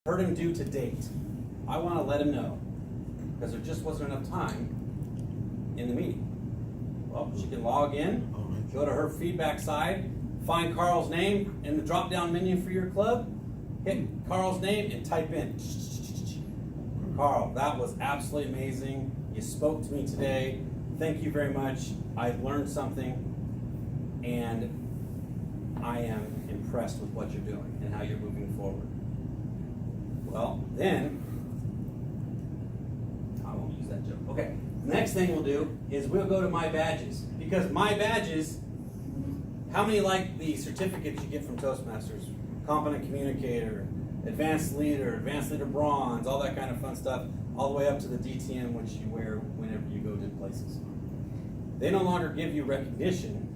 heard him do to date. I want to let him know, because there just wasn't enough time in the meeting. Well, she can log in, go to her feedback side, find Carl's name in the drop-down menu for your club, hit Carl's name and type in. Carl, that was absolutely amazing. You spoke to me today. Thank you very much. I learned something, and I am impressed with what you're doing and how you're moving forward. Well, then, I won't use that joke. Okay, the next thing we'll do is we'll go to My Badges. Because My Badges, how many like the certificates you get from Toastmasters? Competent Communicator, Advanced Leader Bronze, all that kind of fun stuff, all the way up to the DTM, which you wear whenever you go to places. They no longer give you recognition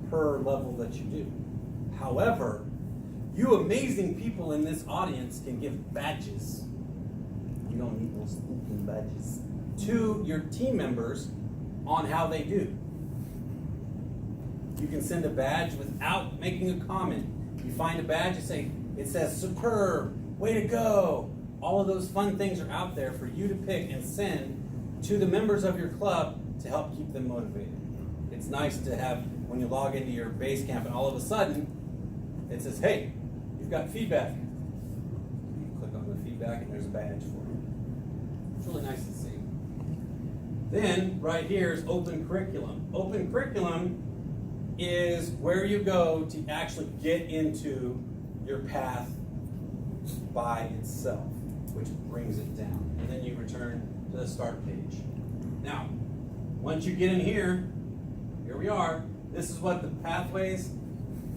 per level that you do. However, you amazing people in this audience can give badges. You don't need those stinking badges. To your team members on how they do. You can send a badge without making a comment. You find a badge, it says superb, way to go. All of those fun things are out there for you to pick and send to the members of your club to help keep them motivated. It's nice to have when you log into your base camp and all of a sudden it says, hey, you've got feedback. You click on the feedback and there's a badge for you. It's really nice to see. Then right here is open curriculum. Open curriculum is where you go to actually get into your path by itself, which brings it down. And then you return to the start page. Now, once you get in here we are. This is what the pathways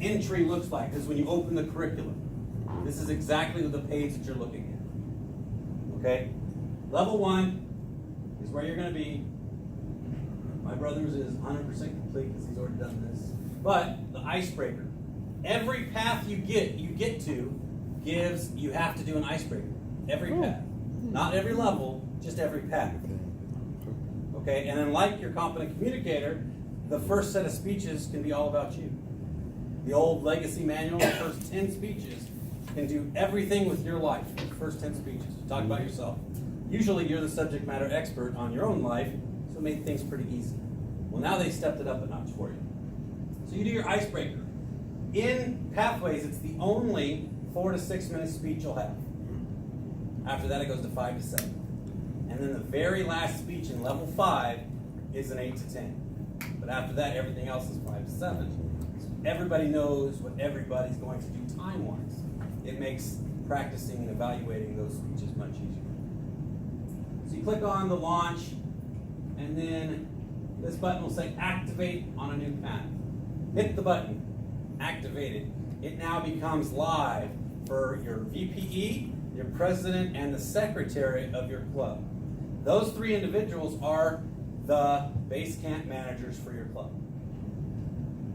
entry looks like. This is when you open the curriculum. This is exactly the page that you're looking at. Okay? Level 1 is where you're going to be. My brother's is 100% complete because he's already done this. But the icebreaker. Every path you get to gives, you have to do an icebreaker. Every path. Not every level, just every path. Okay? And then like your competent communicator, the first set of speeches can be all about you. The old legacy manual, the first 10 speeches, can do everything with your life. The first 10 speeches. Talk about yourself. Usually you're the subject matter expert on your own life, so it made things pretty easy. Well, now they stepped it up a notch for you. So you do your icebreaker. In Pathways, it's the only 4 to 6 minute speech you'll have. After that, it goes to 5 to 7. And then the very last speech in level 5 is an 8 to 10. But after that, everything else is 5 to 7. So everybody knows what everybody's going to do time-wise. It makes practicing and evaluating those speeches much easier. So you click on the launch, and then this button will say activate on a new path. Hit the button, activate it. It now becomes live for your VPE, your president, and the secretary of your club. Those 3 individuals are the base camp managers for your club.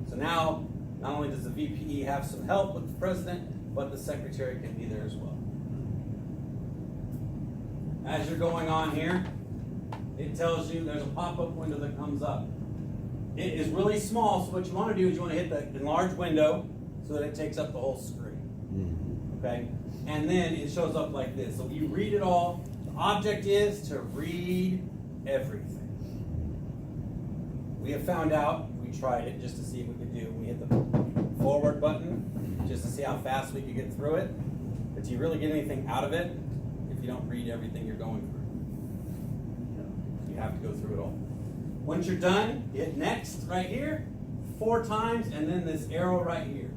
So now, not only does the VPE have some help with the president, but the secretary can be there as well. As you're going on here, it tells you there's a pop-up window that comes up. It is really small, so what you want to do is you want to hit the enlarge window so that it takes up the whole screen. Okay? And then it shows up like this. So you read it all. The object is to read everything. We have found out, we tried it just to see what we could do. We hit the forward button just to see how fast we could get through it. But do you really get anything out of it if you don't read everything you're going through? You have to go through it all. Once you're done, you hit next right here 4 times, and then this arrow right here.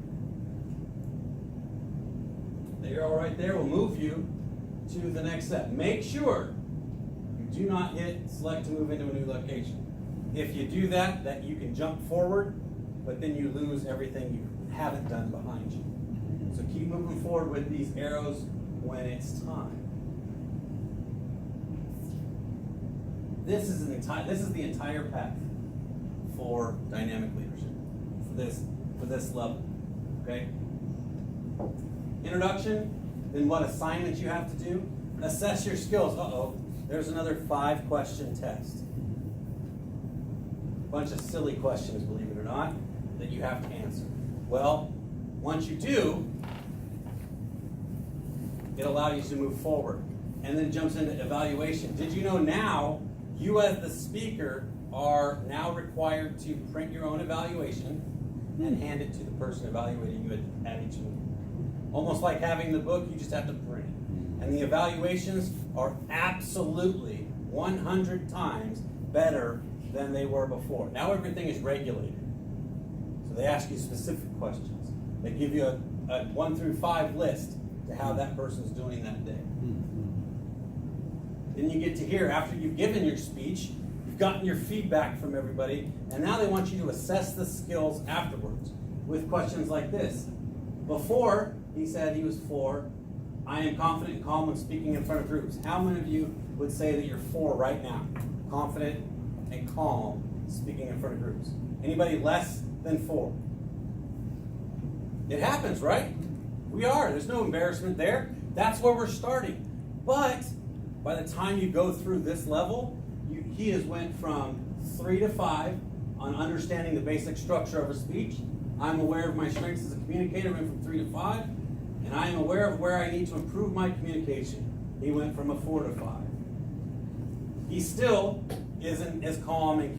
The arrow right there will move you to the next step. Make sure you do not hit select to move into a new location. If you do that, you can jump forward, but then you lose everything you haven't done behind you. So keep moving forward with these arrows when it's time. This is the entire path for dynamic leadership for this level. Okay? Introduction, then what assignments you have to do. Assess your skills. There's another 5-question test. Bunch of silly questions, believe it or not, that you have to answer. Well, once you do, it allowed you to move forward. And then jumps into evaluation. Did you know now, you as the speaker are now required to print your own evaluation and hand it to the person evaluating you at each meeting? Almost like having the book, you just have to print it. And the evaluations are absolutely 100 times better than they were before. Now everything is regulated. So they ask you specific questions. They give you a 1 through 5 list to how that person's doing that day. Then you get to hear, after you've given your speech, you've gotten your feedback from everybody, and now they want you to assess the skills afterwards with questions like this. Before, he said he was 4. I am confident and calm when speaking in front of groups. How many of you would say that you're 4 right now? Confident and calm speaking in front of groups. Anybody less than 4? It happens, right? We are. There's no embarrassment there. That's where we're starting. But by the time you go through this level, he has went from 3 to 5 on understanding the basic structure of a speech. I'm aware of my strengths as a communicator, went from 3 to 5. And I am aware of where I need to improve my communication. He went from a 4 to 5. He still isn't as calm and